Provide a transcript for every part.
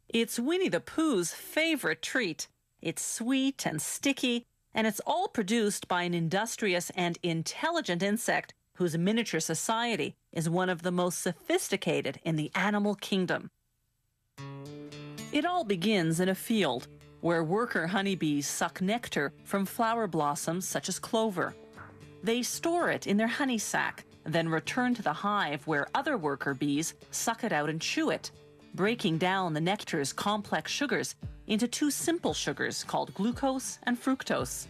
It's Winnie the Pooh's favorite treat. It's sweet and sticky, and it's all produced by an industrious and intelligent insect whose miniature society is one of the most sophisticated in the animal kingdom. It all begins in a field where worker honeybees suck nectar from flower blossoms such as clover. They store it in their honey sac, then return to the hive where other worker bees suck it out and chew it, breaking down the nectar's complex sugars into two simple sugars called glucose and fructose.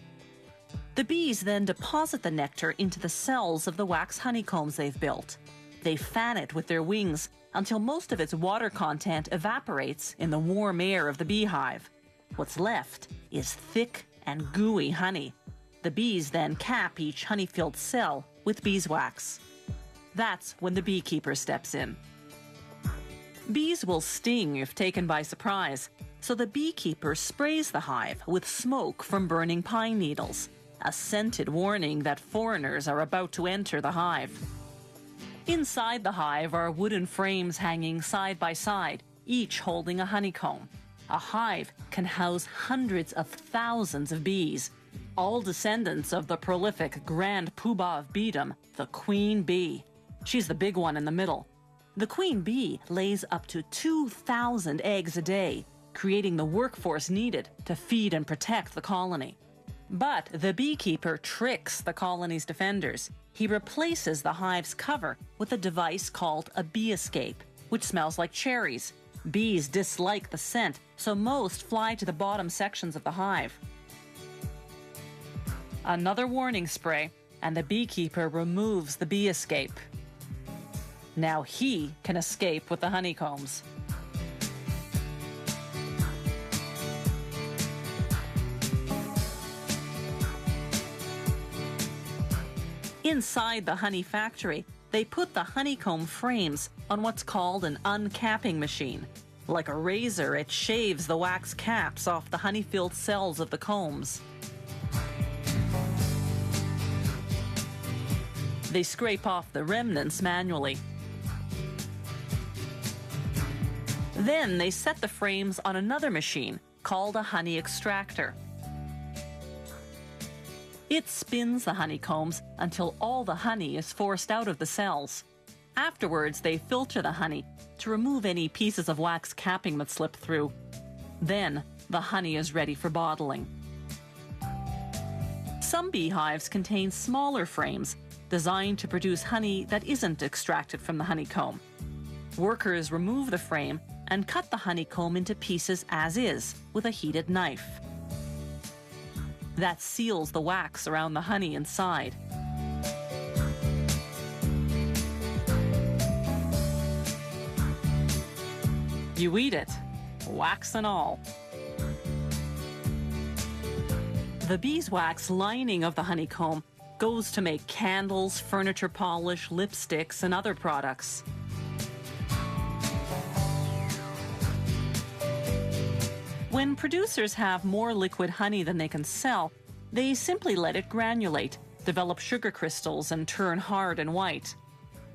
The bees then deposit the nectar into the cells of the wax honeycombs they've built. They fan it with their wings until most of its water content evaporates in the warm air of the beehive. What's left is thick and gooey honey. The bees then cap each honey-filled cell with beeswax. That's when the beekeeper steps in. Bees will sting if taken by surprise, so the beekeeper sprays the hive with smoke from burning pine needles, a scented warning that foreigners are about to enter the hive. Inside the hive are wooden frames hanging side by side, each holding a honeycomb. A hive can house hundreds of thousands of bees, all descendants of the prolific grand poobah of beedom, the queen bee. She's the big one in the middle. The queen bee lays up to 2,000 eggs a day, creating the workforce needed to feed and protect the colony. But the beekeeper tricks the colony's defenders. He replaces the hive's cover with a device called a bee escape, which smells like cherries. Bees dislike the scent, so most fly to the bottom sections of the hive. Another warning spray, and the beekeeper removes the bee escape. Now he can escape with the honeycombs. Inside the honey factory, they put the honeycomb frames on what's called an uncapping machine. Like a razor, it shaves the wax caps off the honey-filled cells of the combs. They scrape off the remnants manually. Then they set the frames on another machine called a honey extractor. It spins the honeycombs until all the honey is forced out of the cells. Afterwards, they filter the honey to remove any pieces of wax capping that slip through. Then, the honey is ready for bottling. Some beehives contain smaller frames designed to produce honey that isn't extracted from the honeycomb. Workers remove the frame and cut the honeycomb into pieces as is with a heated knife. That seals the wax around the honey inside. You eat it, wax and all. The beeswax lining of the honeycomb goes to make candles, furniture polish, lipsticks, and other products. When producers have more liquid honey than they can sell, they simply let it granulate, develop sugar crystals, and turn hard and white.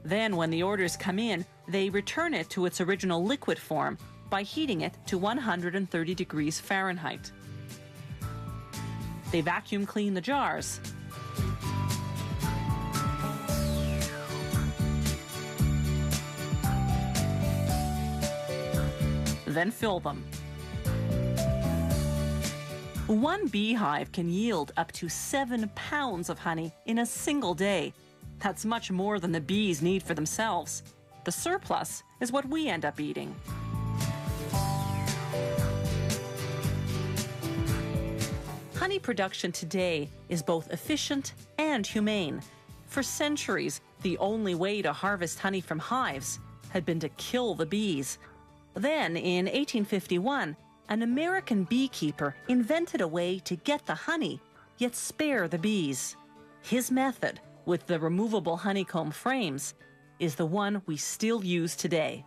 Then, when the orders come in, they return it to its original liquid form by heating it to 130 degrees Fahrenheit. They vacuum clean the jars. Then fill them. One beehive can yield up to 7 pounds of honey in a single day. That's much more than the bees need for themselves. The surplus is what we end up eating. Honey production today is both efficient and humane. For centuries, the only way to harvest honey from hives had been to kill the bees. Then, in 1851, an American beekeeper invented a way to get the honey, yet spare the bees. His method, with the removable honeycomb frames, is the one we still use today.